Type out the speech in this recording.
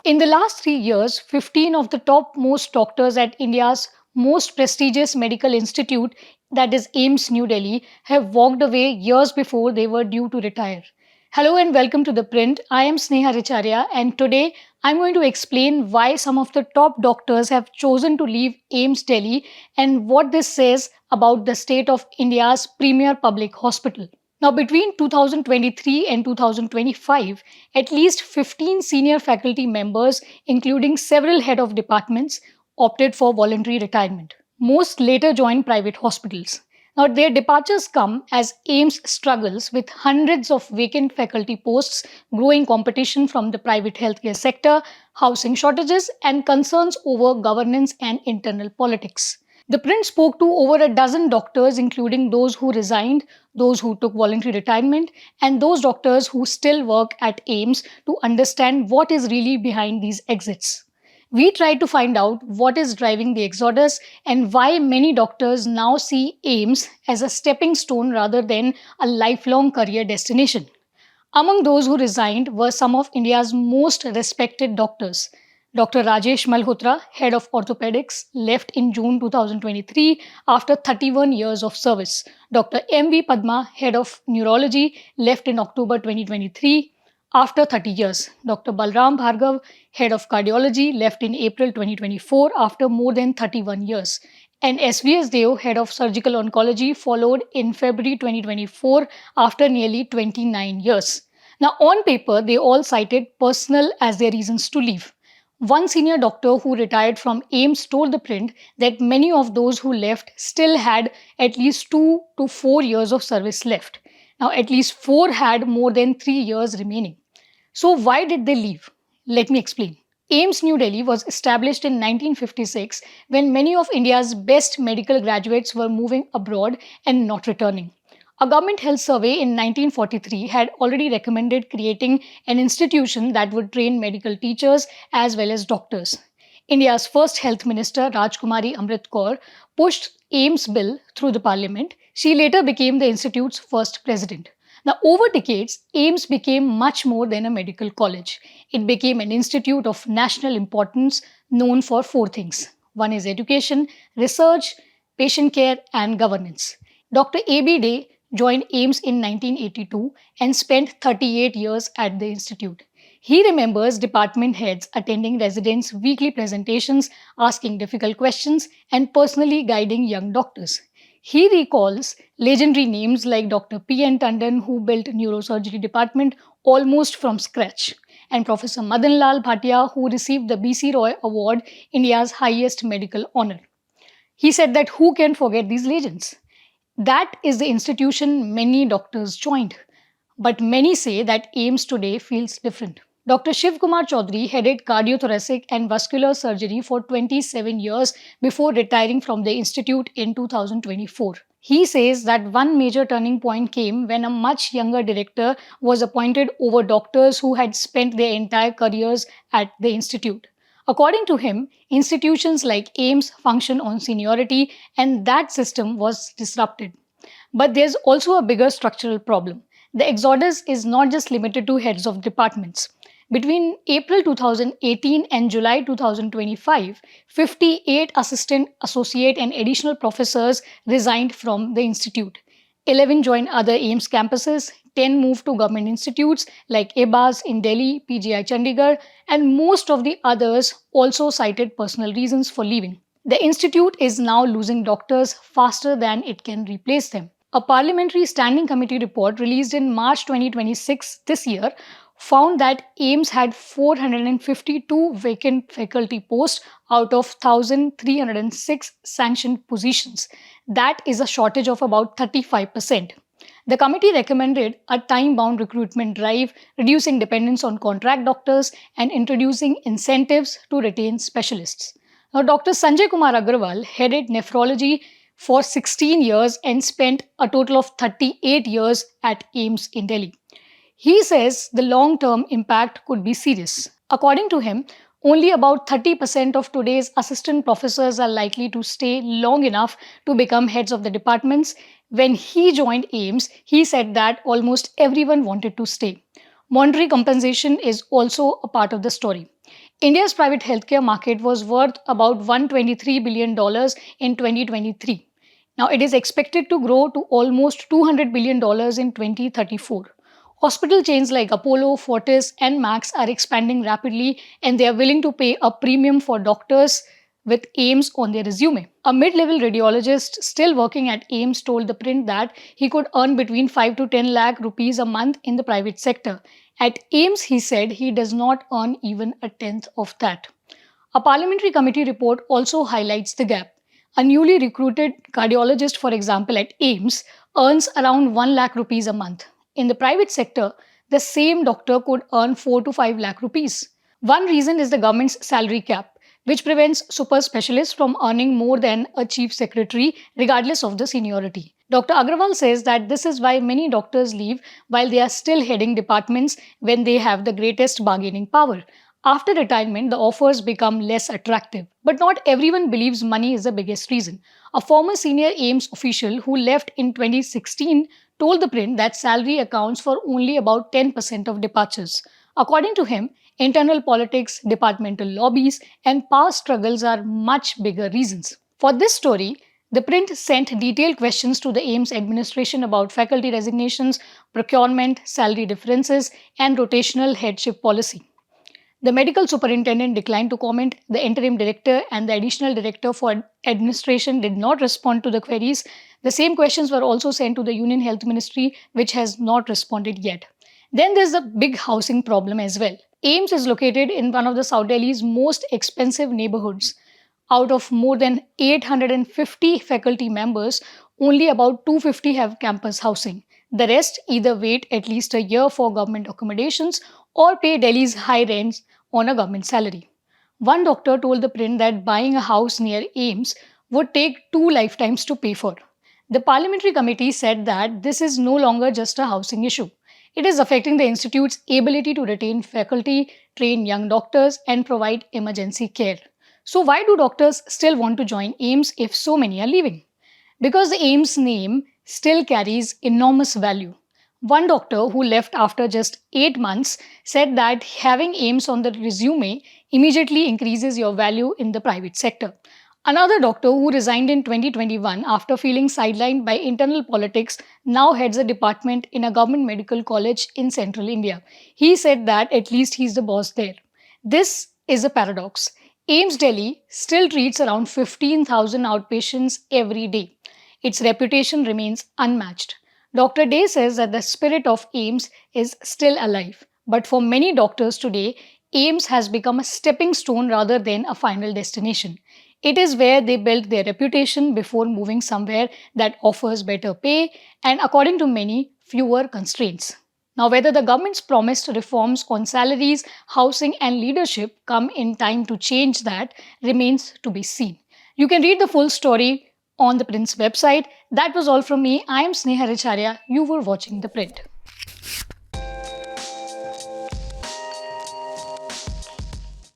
In the last 3 years, 15 of the top most doctors at India's most prestigious medical institute, that is AIMS New Delhi, have walked away years before they were due to retire. Hello and welcome to The Print. I am Sneha Richarya, and today I'm going to explain why some of the top doctors have chosen to leave AIMS Delhi and what this says about the state of India's premier public hospital. Now, between 2023 and 2025, at least 15 senior faculty members, including several head of departments, opted for voluntary retirement. Most later joined private hospitals. Now, their departures come as AIMS struggles with hundreds of vacant faculty posts, growing competition from the private healthcare sector, housing shortages, and concerns over governance and internal politics. The Print spoke to over a dozen doctors, including those who resigned, those who took voluntary retirement, and those doctors who still work at AIMS to understand what is really behind these exits. We tried to find out what is driving the exodus and why many doctors now see AIMS as a stepping stone rather than a lifelong career destination. Among those who resigned were some of India's most respected doctors. Dr. Rajesh Malhotra, head of orthopedics, left in June 2023 after 31 years of service. Dr. M.V. Padma, head of neurology, left in October 2023 after 30 years. Dr. Balram Bhargav, head of cardiology, left in April 2024 after more than 31 years. And SVS Deo, head of surgical oncology, followed in February 2024 after nearly 29 years. Now, on paper, they all cited personal as their reasons to leave. One senior doctor who retired from AIMS told the Print that many of those who left still had at least 2 to 4 years of service left. Now, at least 4 had more than 3 years remaining. So, why did they leave? Let me explain. AIMS New Delhi was established in 1956 when many of India's best medical graduates were moving abroad and not returning. A government health survey in 1943 had already recommended creating an institution that would train medical teachers as well as doctors. India's first health minister, Rajkumari Amrit Kaur, pushed AIMS bill through the parliament. She later became the institute's first president. Now, over decades, AIMS became much more than a medical college. It became an institute of national importance known for 4 things. One is education, research, patient care, and governance. Dr. A.B. Day joined AIMS in 1982 and spent 38 years at the institute. He remembers department heads attending residents' weekly presentations, asking difficult questions, and personally guiding young doctors. He recalls legendary names like Dr. P.N. Tandon, who built neurosurgery department almost from scratch, and Professor Madan Lal Bhatia, who received the B.C. Roy Award, India's highest medical honor. He said that who can forget these legends? That is the institution many doctors joined. But many say that AIMS today feels different. Dr. Shiv Kumar Chaudhary headed cardiothoracic and vascular surgery for 27 years before retiring from the institute in 2024. He says that one major turning point came when a much younger director was appointed over doctors who had spent their entire careers at the institute. According to him, institutions like AIMS function on seniority, and that system was disrupted. But there's also a bigger structural problem. The exodus is not just limited to heads of departments. Between April 2018 and July 2025, 58 assistant, associate, and additional professors resigned from the institute. 11 joined other AIMS campuses, 10 moved to government institutes like AIBAS in Delhi, PGI Chandigarh, and most of the others also cited personal reasons for leaving. The institute is now losing doctors faster than it can replace them. A parliamentary standing committee report released in March 2026 this year found that AIMS had 452 vacant faculty posts out of 1,306 sanctioned positions. That is a shortage of about 35%. The committee recommended a time-bound recruitment drive, reducing dependence on contract doctors and introducing incentives to retain specialists. Now, Dr. Sanjay Kumar Agarwal headed nephrology for 16 years and spent a total of 38 years at AIMS in Delhi. He says the long-term impact could be serious. According to him, only about 30% of today's assistant professors are likely to stay long enough to become heads of the departments. When he joined AIMS, he said that almost everyone wanted to stay. Monetary compensation is also a part of the story. India's private healthcare market was worth about $123 billion dollars in 2023. Now it is expected to grow to almost $200 billion dollars in 2034. Hospital chains like Apollo, Fortis, and Max are expanding rapidly and they are willing to pay a premium for doctors with AIMS on their resume. A mid level radiologist still working at AIMS told the print that he could earn between 5 to 10 lakh rupees a month in the private sector. At AIMS, he said he does not earn even a tenth of that. A parliamentary committee report also highlights the gap. A newly recruited cardiologist, for example, at AIMS, earns around 1 lakh rupees a month. In the private sector, the same doctor could earn 4 to 5 lakh rupees. One reason is the government's salary cap, which prevents super specialists from earning more than a chief secretary, regardless of the seniority. Dr. Agrawal says that this is why many doctors leave while they are still heading departments when they have the greatest bargaining power. After retirement, the offers become less attractive. But not everyone believes money is the biggest reason. A former senior AIMS official who left in 2016 told the print that salary accounts for only about 10% of departures. According to him, internal politics, departmental lobbies, and power struggles are much bigger reasons. For this story, the print sent detailed questions to the AIMS administration about faculty resignations, procurement, salary differences, and rotational headship policy. The medical superintendent declined to comment. The interim director and the additional director for administration did not respond to the queries. The same questions were also sent to the Union Health Ministry, which has not responded yet. Then there's the big housing problem as well. AIMS is located in one of the South Delhi's most expensive neighborhoods. Out of more than 850 faculty members, only about 250 have campus housing. The rest either wait at least a year for government accommodations or pay Delhi's high rents on a government salary. One doctor told the print that buying a house near AIMS would take 2 lifetimes to pay for. The parliamentary committee said that this is no longer just a housing issue. It is affecting the institute's ability to retain faculty, train young doctors, and provide emergency care. So, why do doctors still want to join AIMS if so many are leaving? Because the AIMS name still carries enormous value. One doctor who left after just 8 months said that having AIMS on the resume immediately increases your value in the private sector. Another doctor who resigned in 2021 after feeling sidelined by internal politics now heads a department in a government medical college in central India. He said that at least he's the boss there. This is a paradox. AIMS Delhi still treats around 15,000 outpatients every day. Its reputation remains unmatched. Dr. Day says that the spirit of AIMS is still alive. But for many doctors today, AIMS has become a stepping stone rather than a final destination. It is where they build their reputation before moving somewhere that offers better pay and, according to many, fewer constraints. Now, whether the government's promised reforms on salaries, housing, and leadership come in time to change that remains to be seen. You can read the full story on the Print's website. That was all from me. I am Sneha Richarya. You were watching The Print.